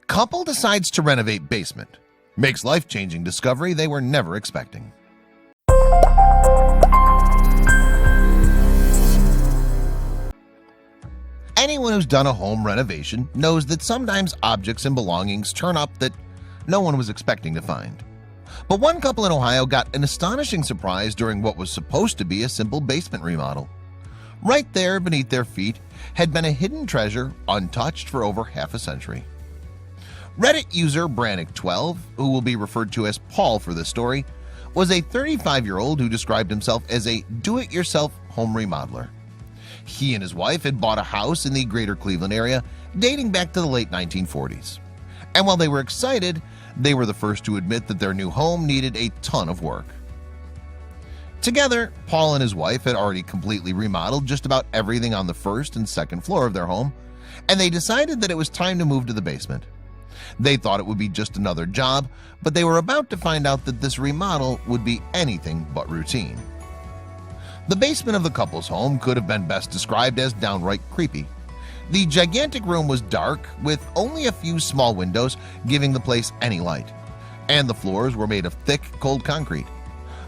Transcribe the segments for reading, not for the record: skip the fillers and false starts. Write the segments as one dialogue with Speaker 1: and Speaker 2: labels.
Speaker 1: Couple decides to renovate basement. Makes life-changing discovery they were never expecting. Anyone who's done a home renovation knows that sometimes objects and belongings turn up that no one was expecting to find. But one couple in Ohio got an astonishing surprise during what was supposed to be a simple basement remodel. Right there beneath their feet had been a hidden treasure untouched for over half a century. Reddit user Brannick12, who will be referred to as Paul for this story, was a 35-year-old who described himself as a do-it-yourself home remodeler. He and his wife had bought a house in the greater Cleveland area dating back to the late 1940s. And while they were excited, they were the first to admit that their new home needed a ton of work. Together, Paul and his wife had already completely remodeled just about everything on the first and second floor of their home, and they decided that it was time to move to the basement. They thought it would be just another job, but they were about to find out that this remodel would be anything but routine. The basement of the couple's home could have been best described as downright creepy. The gigantic room was dark, with only a few small windows giving the place any light, and the floors were made of thick, cold concrete.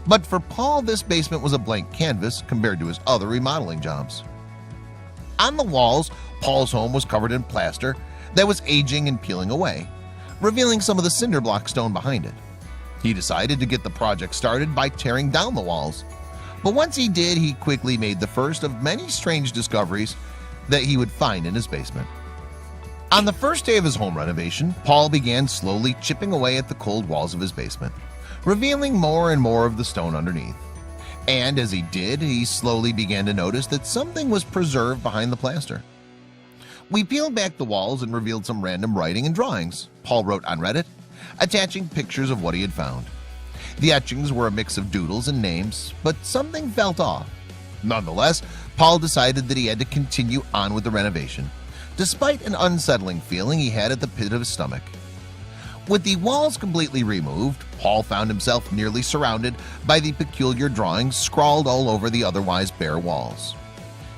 Speaker 1: But for Paul, this basement was a blank canvas compared to his other remodeling jobs. On the walls, Paul's home was covered in plaster that was aging and peeling away, revealing some of the cinder block stone behind it. He decided to get the project started by tearing down the walls. But once he did, he quickly made the first of many strange discoveries that he would find in his basement. On the first day of his home renovation, Paul began slowly chipping away at the cold walls of his basement, revealing more and more of the stone underneath. And as he did, he slowly began to notice that something was preserved behind the plaster. We peeled back the walls and revealed some random writing and drawings, Paul wrote on Reddit, attaching pictures of what he had found. The etchings were a mix of doodles and names, but something felt off. Nonetheless, Paul decided that he had to continue on with the renovation, despite an unsettling feeling he had at the pit of his stomach. With the walls completely removed, Paul found himself nearly surrounded by the peculiar drawings scrawled all over the otherwise bare walls.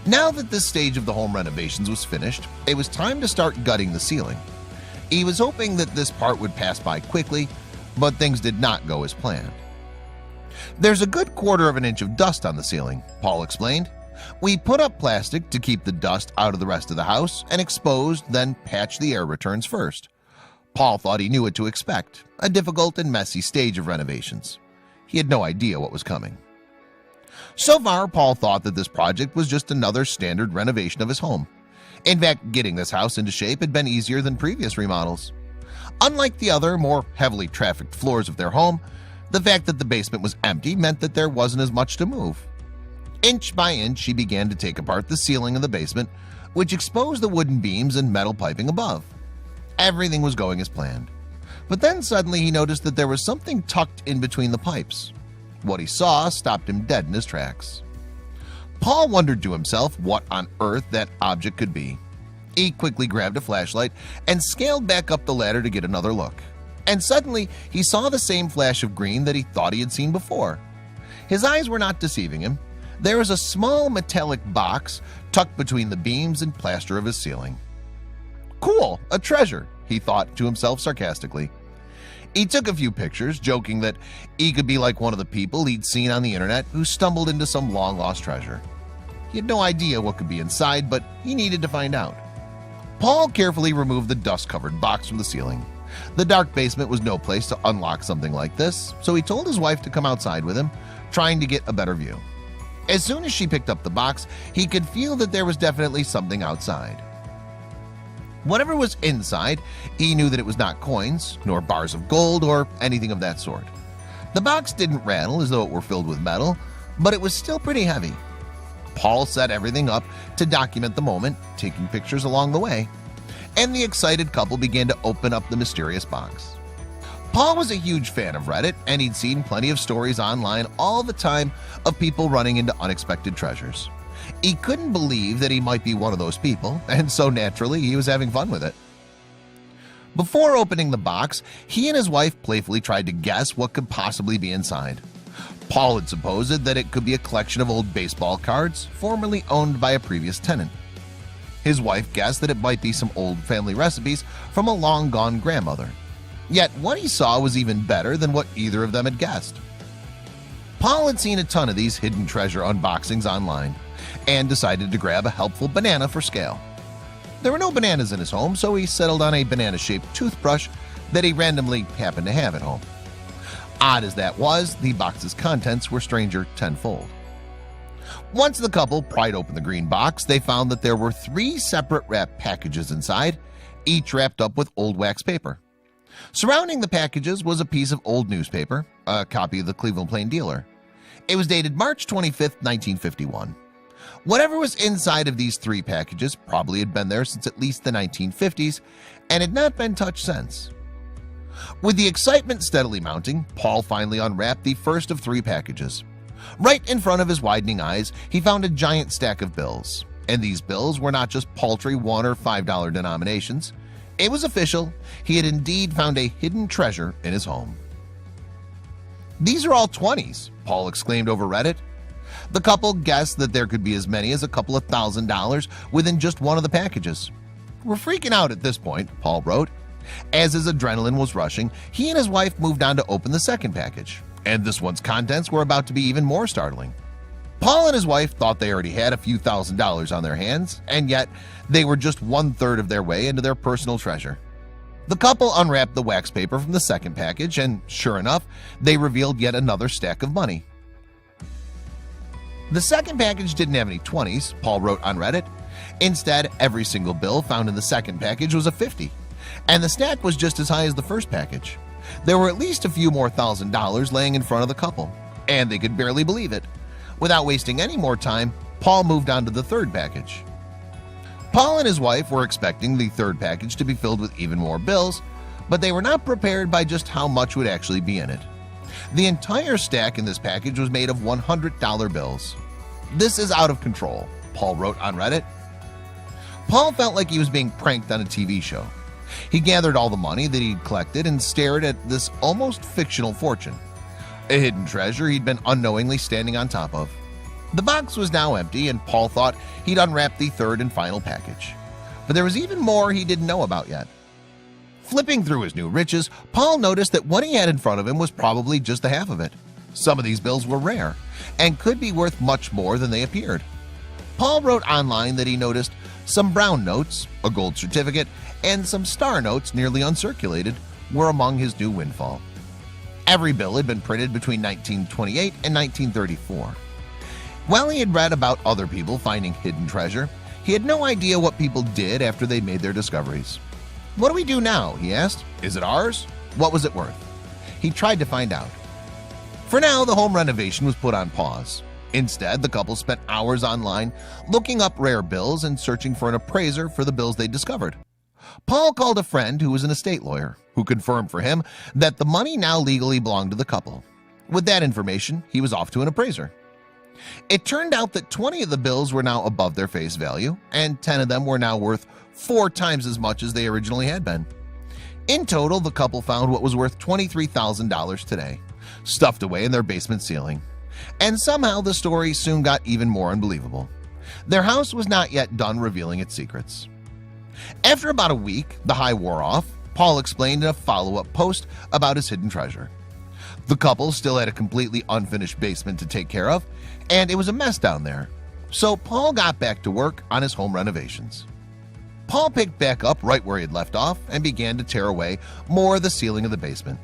Speaker 1: Now that this stage of the home renovations was finished, it was time to start gutting the ceiling. He was hoping that this part would pass by quickly, but things did not go as planned. "There's a good quarter of an inch of dust on the ceiling," Paul explained. "We put up plastic to keep the dust out of the rest of the house and exposed, then patched the air returns first." Paul thought he knew what to expect, a difficult and messy stage of renovations. He had no idea what was coming. So far, Paul thought that this project was just another standard renovation of his home. In fact, getting this house into shape had been easier than previous remodels. Unlike the other, more heavily trafficked floors of their home, the fact that the basement was empty meant that there wasn't as much to move. Inch by inch, he began to take apart the ceiling of the basement, which exposed the wooden beams and metal piping above. Everything was going as planned. But then suddenly he noticed that there was something tucked in between the pipes. What he saw stopped him dead in his tracks. Paul wondered to himself what on earth that object could be. He quickly grabbed a flashlight and scaled back up the ladder to get another look. And suddenly he saw the same flash of green that he thought he had seen before. His eyes were not deceiving him. There was a small metallic box tucked between the beams and plaster of his ceiling. "Cool, a treasure," he thought to himself sarcastically. He took a few pictures, joking that he could be like one of the people he'd seen on the internet who stumbled into some long-lost treasure. He had no idea what could be inside, but he needed to find out. Paul carefully removed the dust-covered box from the ceiling. The dark basement was no place to unlock something like this, so he told his wife to come outside with him, trying to get a better view. As soon as she picked up the box, he could feel that there was definitely something outside. Whatever was inside, he knew that it was not coins, nor bars of gold, or anything of that sort. The box didn't rattle as though it were filled with metal, but it was still pretty heavy. Paul set everything up to document the moment, taking pictures along the way, and the excited couple began to open up the mysterious box. Paul was a huge fan of Reddit, and he'd seen plenty of stories online all the time of people running into unexpected treasures. He couldn't believe that he might be one of those people, and so naturally he was having fun with it. Before opening the box, he and his wife playfully tried to guess what could possibly be inside. Paul had supposed that it could be a collection of old baseball cards formerly owned by a previous tenant. His wife guessed that it might be some old family recipes from a long-gone grandmother. Yet what he saw was even better than what either of them had guessed. Paul had seen a ton of these hidden treasure unboxings online and decided to grab a helpful banana for scale. There were no bananas in his home, so he settled on a banana-shaped toothbrush that he randomly happened to have at home. Odd as that was, the box's contents were stranger tenfold. Once the couple pried open the green box, they found that there were 3 separate wrapped packages inside, each wrapped up with old wax paper. Surrounding the packages was a piece of old newspaper, a copy of the Cleveland Plain Dealer. It was dated March 25, 1951. Whatever was inside of these 3 packages probably had been there since at least the 1950s and had not been touched since. With the excitement steadily mounting, Paul finally unwrapped the first of 3 packages. Right in front of his widening eyes, he found a giant stack of bills. And these bills were not just paltry $1 or $5 denominations. It was official. He had indeed found a hidden treasure in his home. "These are all 20s, Paul exclaimed over Reddit. The couple guessed that there could be as many as a couple of $1,000s within just one of the packages. "We're freaking out at this point," Paul wrote. As his adrenaline was rushing, he and his wife moved on to open the second package, and this one's contents were about to be even more startling. Paul and his wife thought they already had a few $1,000s on their hands, and yet they were just 1/3 of their way into their personal treasure. The couple unwrapped the wax paper from the second package, and sure enough, they revealed yet another stack of money. The second package didn't have any 20s, Paul wrote on Reddit. Instead, every single bill found in the second package was a 50, and the stack was just as high as the first package. There were at least a few more $1,000s laying in front of the couple, and they could barely believe it. Without wasting any more time, Paul moved on to the third package. Paul and his wife were expecting the third package to be filled with even more bills, but they were not prepared by just how much would actually be in it. The entire stack in this package was made of $100 bills. "This is out of control," Paul wrote on Reddit. Paul felt like he was being pranked on a TV show. He gathered all the money that he'd collected and stared at this almost fictional fortune, a hidden treasure he'd been unknowingly standing on top of. The box was now empty, and Paul thought he'd unwrapped the third and final package. But there was even more he didn't know about yet. Flipping through his new riches, Paul noticed that what he had in front of him was probably just the half of it. Some of these bills were rare and could be worth much more than they appeared. Paul wrote online that he noticed some brown notes, a gold certificate, and some star notes nearly uncirculated were among his new windfall. Every bill had been printed between 1928 and 1934. While he had read about other people finding hidden treasure, he had no idea what people did after they made their discoveries. "What do we do now?" he asked. "Is it ours? What was it worth?" He tried to find out. For now, the home renovation was put on pause. Instead, the couple spent hours online looking up rare bills and searching for an appraiser for the bills they discovered. Paul called a friend who was an estate lawyer, who confirmed for him that the money now legally belonged to the couple. With that information, he was off to an appraiser. It turned out that 20 of the bills were now above their face value, and 10 of them were now worth 4 times as much as they originally had been. In total, the couple found what was worth $23,000 today, stuffed away in their basement ceiling. And somehow the story soon got even more unbelievable. Their house was not yet done revealing its secrets. After about a week, the high wore off. Paul explained in a follow-up post about his hidden treasure. The couple still had a completely unfinished basement to take care of, and it was a mess down there. So Paul got back to work on his home renovations. Paul picked back up right where he had left off and began to tear away more of the ceiling of the basement.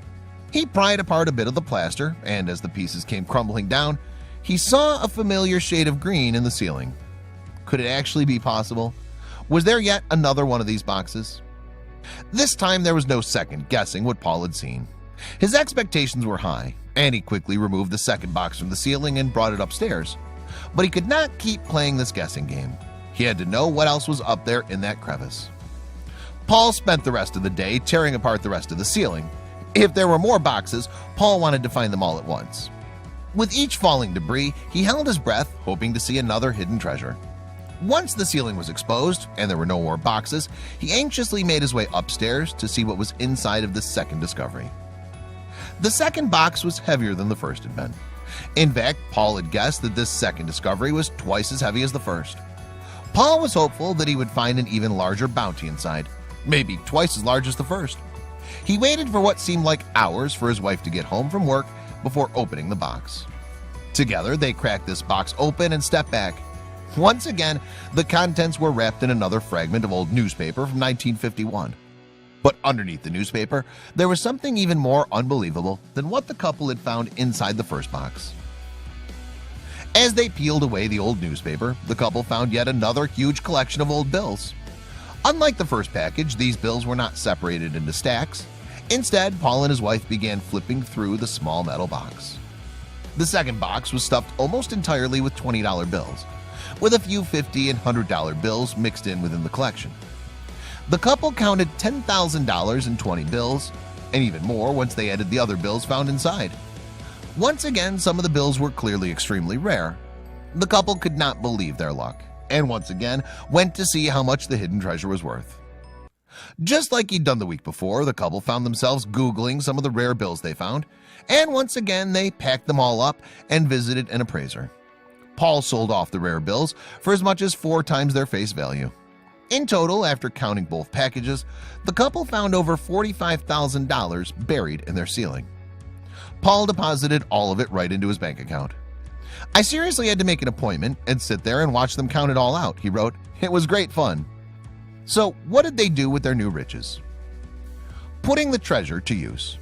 Speaker 1: He pried apart a bit of the plaster, and as the pieces came crumbling down, he saw a familiar shade of green in the ceiling. Could it actually be possible? Was there yet another one of these boxes? This time there was no second guessing what Paul had seen. His expectations were high, and he quickly removed the second box from the ceiling and brought it upstairs. But he could not keep playing this guessing game. He had to know what else was up there in that crevice. Paul spent the rest of the day tearing apart the rest of the ceiling. If there were more boxes, Paul wanted to find them all at once. With each falling debris, he held his breath, hoping to see another hidden treasure. Once the ceiling was exposed and there were no more boxes, he anxiously made his way upstairs to see what was inside of the second discovery. The second box was heavier than the first had been. In fact, Paul had guessed that this second discovery was twice as heavy as the first. Paul was hopeful that he would find an even larger bounty inside, maybe twice as large as the first. He waited for what seemed like hours for his wife to get home from work before opening the box. Together, they cracked this box open and stepped back. Once again, the contents were wrapped in another fragment of old newspaper from 1951. But underneath the newspaper, there was something even more unbelievable than what the couple had found inside the first box. As they peeled away the old newspaper, the couple found yet another huge collection of old bills. Unlike the first package, these bills were not separated into stacks. Instead, Paul and his wife began flipping through the small metal box. The second box was stuffed almost entirely with $20 bills, with a few $50 and $100 bills mixed in within the collection. The couple counted $10,000 in 20 bills, and even more once they added the other bills found inside. Once again, some of the bills were clearly extremely rare. The couple could not believe their luck, and once again went to see how much the hidden treasure was worth. Just like he'd done the week before, the couple found themselves Googling some of the rare bills they found, and once again they packed them all up and visited an appraiser. Paul sold off the rare bills for as much as 4 times their face value. In total, after counting both packages, the couple found over $45,000 buried in their ceiling. Paul deposited all of it right into his bank account. "I seriously had to make an appointment and sit there and watch them count it all out," he wrote. "It was great fun." So what did they do with their new riches? Putting the treasure to use.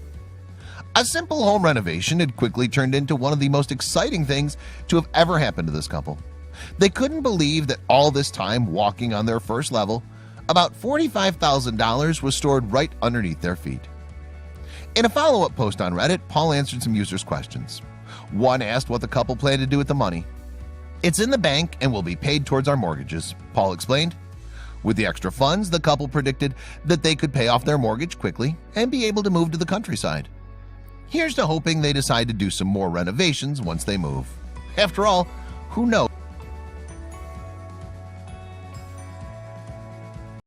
Speaker 1: A simple home renovation had quickly turned into one of the most exciting things to have ever happened to this couple. They couldn't believe that all this time walking on their first level, about $45,000 was stored right underneath their feet. In a follow-up post on Reddit, Paul answered some users' questions. One asked what the couple planned to do with the money. "It's in the bank and will be paid towards our mortgages," Paul explained. With the extra funds, the couple predicted that they could pay off their mortgage quickly and be able to move to the countryside. Here's to hoping they decide to do some more renovations once they move. After all, who knows